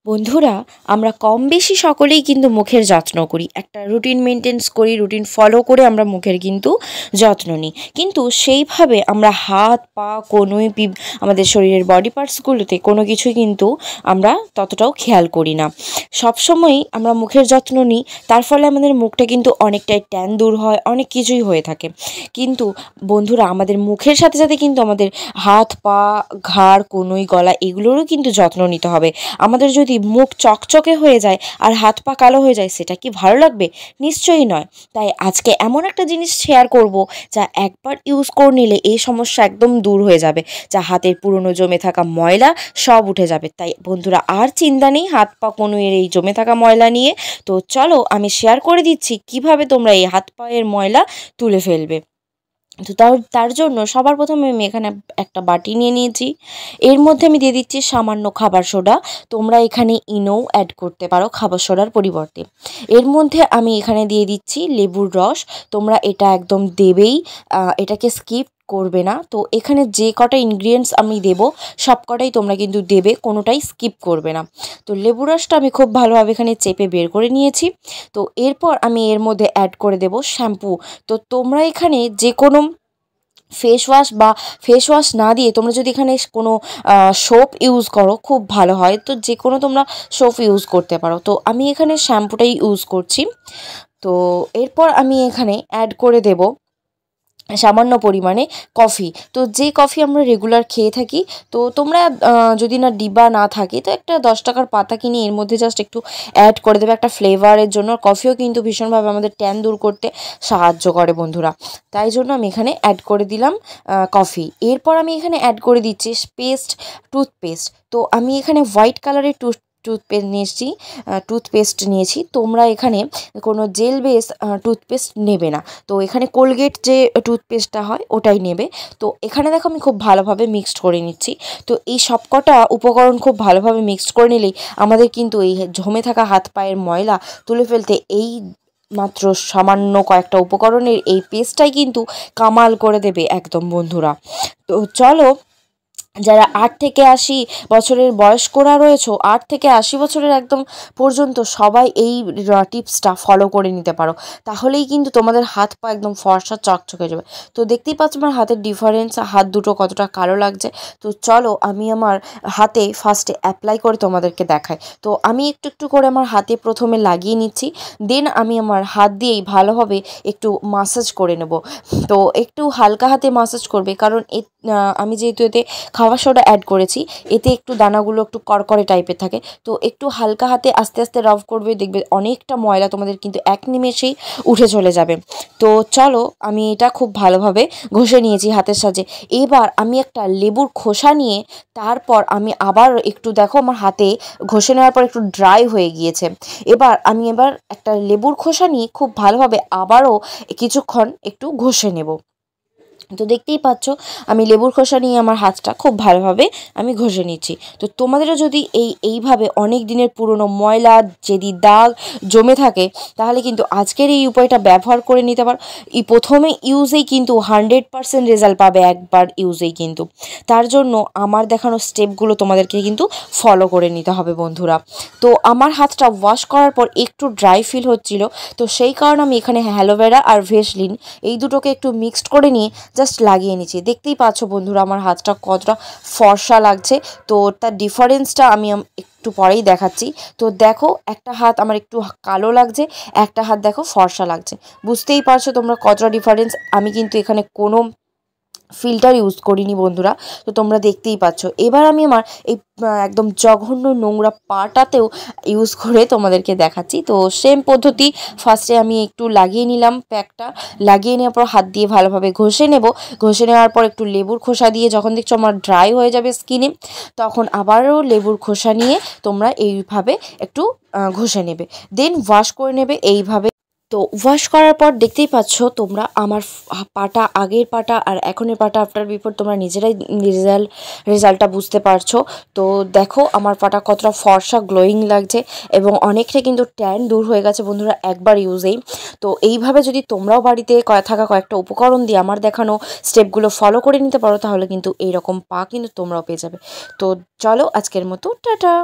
বন্ধুরা, আমরা কম বেশি সকলেই কিন্তু মুখের যত্ন করি, একটা রুটিন মেনটেন্স করি, রুটিন ফলো করে আমরা মুখের কিন্তু যত্ন নিই। কিন্তু সেইভাবে আমরা হাত পা কোনোই আমাদের শরীরের বডি পার্টসগুলোতে কোনো কিছুই কিন্তু আমরা ততটাও খেয়াল করি না। সবসময়ই আমরা মুখের যত্ন নিই, তার ফলে আমাদের মুখটা কিন্তু অনেকটাই ট্যান দূর হয়, অনেক কিছুই হয়ে থাকে। কিন্তু বন্ধুরা, আমাদের মুখের সাথে সাথে কিন্তু আমাদের হাত পা ঘাড় কনুই গলা এগুলোরও কিন্তু যত্ন নিতে হবে। আমাদের যদি মুখ চকচকে হয়ে যায় আর হাত পা কালো হয়ে যায়, সেটা কি ভালো লাগবে? নিশ্চয়ই নয়। তাই আজকে এমন একটা জিনিস শেয়ার করব যা একবার ইউজ করে নিলে এই সমস্যা একদম দূর হয়ে যাবে, যা হাতের পুরনো জমে থাকা ময়লা সব উঠে যাবে। তাই বন্ধুরা, আর চিন্তা নেই হাত পা কনুইয়ের এই জমে থাকা ময়লা নিয়ে। তো চলো আমি শেয়ার করে দিচ্ছি কিভাবে তোমরা এই হাত পায়ের ময়লা তুলে ফেলবে। তো তার জন্য সবার প্রথমে আমি এখানে একটা বাটি নিয়ে নিয়েছি। এর মধ্যে আমি দিয়ে দিচ্ছি সামান্য খাবার সোডা। তোমরা এখানে ইনোও অ্যাড করতে পারো খাবার সোডার পরিবর্তে। এর মধ্যে আমি এখানে দিয়ে দিচ্ছি লেবুর রস। তোমরা এটা একদম দেবেই, এটাকে স্কিপ করবে না। তো এখানে যে কটা ইনগ্রিডিয়েন্টস আমি দেবো সব কটাই তোমরা কিন্তু দেবে, কোনোটাই স্কিপ করবে না। তো লেবু রসটা আমি খুব ভালোভাবে এখানে চেপে বের করে নিয়েছি। তো এরপর আমি এর মধ্যে অ্যাড করে দেব শ্যাম্পু। তো তোমরা এখানে যে কোনো ফেস ওয়াশ না দিয়ে তোমরা যদি এখানে কোনো সোপ ইউজ করো খুব ভালো হয়। তো যে কোনো তোমরা সোপ ইউজ করতে পারো। তো আমি এখানে শ্যাম্পুটাই ইউজ করছি। তো এরপর আমি এখানে অ্যাড করে দেব সামান্য পরিমাণে কফি। তো যে কফি আমরা রেগুলার খেয়ে থাকি, তো তোমরা যদি না ডিব্বা না থাকে তো একটা 10 টাকার পাতা কিনে এর মধ্যে জাস্ট একটু অ্যাড করে দেবে একটা ফ্লেভারের জন্য। কফিও কিন্তু ভীষণভাবে আমাদের ট্যান দূর করতে সাহায্য করে বন্ধুরা। তাই জন্য আমি এখানে অ্যাড করে দিলাম কফি। এরপর আমি এখানে অ্যাড করে দিচ্ছি টুথপেস্ট। তো আমি এখানে হোয়াইট কালারের টুথপেস্ট নিয়েছি। তোমরা এখানে কোনো জেল বেস টুথপেস্ট নেবে না। তো এখানে কোলগেট যে টুথপেস্টটা হয় ওটাই নেবে। তো এখানে দেখো আমি খুব ভালোভাবে মিক্সড করে নিচ্ছি। তো এই সবকটা উপকরণ খুব ভালোভাবে মিক্সড করে নিলেই আমাদের কিন্তু এই জমে থাকা হাত পায়ের ময়লা তুলে ফেলতে এই মাত্র সামান্য কয়েকটা উপকরণের এই পেস্টটাই কিন্তু কামাল করে দেবে একদম বন্ধুরা। তো চলো, যারা 8 থেকে 80 বছরের বয়স্করা রয়েছে, 8 থেকে 80 বছরের একদম পর্যন্ত সবাই এই টিপসটা ফলো করে নিতে পারো। তাহলেই কিন্তু তোমাদের হাত পা একদম ফর্সা চকচকে যাবে। তো দেখতেই পাচ্ছ আমার হাতের ডিফারেন্স, হাত দুটো কতটা কালো লাগছে। তো চলো আমি আমার হাতে ফার্স্টে অ্যাপ্লাই করে তোমাদেরকে দেখাই। তো আমি একটু একটু করে আমার হাতে প্রথমে লাগিয়ে নিচ্ছি, দেন আমি আমার হাত দিয়েই ভালোভাবে একটু মাসাজ করে নেব। তো একটু হালকা হাতে মাসাজ করবে, কারণ আমি যেহেতু এতে খাবার সোডা অ্যাড করেছি, এতে একটু দানাগুলো একটু কড়কড়ে টাইপের থাকে। তো একটু হালকা হাতে আস্তে আস্তে রাব করবে, দেখবে অনেকটা ময়লা তোমাদের কিন্তু এক নিমেষেই উঠে চলে যাবে। তো চলো আমি এটা খুব ভালোভাবে ঘষে নিয়েছি হাতের সাহায্যে। এবার আমি একটা লেবুর খোসা নিয়ে তারপর আমি আবার একটু দেখো আমার হাতে ঘষে নেওয়ার পর একটু ড্রাই হয়ে গিয়েছে। আমি একটা লেবুর খোসা নিয়ে খুব ভালোভাবে আবারও কিছুক্ষণ একটু ঘষে নেব। তো দেখতেই পাচ্ছ আমি লেবুর খোসা নিয়ে আমার হাতটা খুব ভালোভাবে আমি ঘষে নিচ্ছি। তো তোমাদেরও যদি এইভাবে অনেক দিনের পুরনো ময়লা যদি দাগ জমে থাকে, তাহলে কিন্তু আজকের এই উপায়টা ব্যবহার করে নিতে পারো। প্রথমে ইউজেই কিন্তু 100% রেজাল্ট পাবে, একবার ইউজেই কিন্তু। তার জন্য আমার দেখানো স্টেপগুলো তোমাদেরকে কিন্তু ফলো করে নিতে হবে বন্ধুরা। তো আমার হাতটা ওয়াশ করার পর একটু ড্রাই ফিল হচ্ছিল, তো সেই কারণে আমি এখানে অ্যালোভেরা আর ভেসলিন এই দুটোকে একটু মিক্সড করে নিয়ে জাস্ট লাগিয়ে নিচ্ছি। দেখতেই পাচ্ছ বন্ধুরা আমার হাতটা কতটা ফর্সা লাগছে। তো তার ডিফারেন্সটা আমি একটু পরেই দেখাচ্ছি। তো দেখো, একটা হাত আমার একটু কালো লাগছে, একটা হাত দেখো ফর্সা লাগছে। বুঝতেই পারছো তোমরা কতটা ডিফারেন্স। আমি কিন্তু এখানে কোনো ফিল্টার ইউজ করিনি বন্ধুরা। তো তোমরা দেখতেই পাচ্ছ। এবার আমি আমার এই একদম জঘন্য নোংরা পাটাতেও ইউজ করে তোমাদেরকে দেখাচ্ছি। তো সেম পদ্ধতি, ফার্স্টে আমি একটু লাগিয়ে নিলাম প্যাকটা। লাগিয়ে নেওয়ার পর হাত দিয়ে ভালোভাবে ঘষে নেব। ঘষে নেওয়ার পর একটু লেবুর খোসা দিয়ে যখন দেখছো আমার ড্রাই হয়ে যাবে স্কিনে, তখন আবারও লেবুর খোসা নিয়ে তোমরা এইভাবে একটু ঘষে নেবে, দেন ওয়াশ করে নেবে এইভাবে। তো ওয়াশ করার পর দেখতেই পাচ্ছ তোমরা আমার পাটা, আগের পাটা আর এখনের পাটা আফটার বিফোর তোমরা নিজেরাই রেজাল্টটা বুঝতে পারছো। তো দেখো আমার পাটা কতটা ফর্সা গ্লোয়িং লাগছে এবং অনেকটা কিন্তু ট্যান দূর হয়ে গেছে বন্ধুরা একবার ইউজেই। তো এইভাবে যদি তোমরাও বাড়িতে থাকা কয়েকটা উপকরণ দিয়ে আমার দেখানো স্টেপগুলো ফলো করে নিতে পারো, তাহলে কিন্তু এইরকম পা কিন্তু তোমরাও পেয়ে যাবে। তো চলো আজকের মতো টাটা।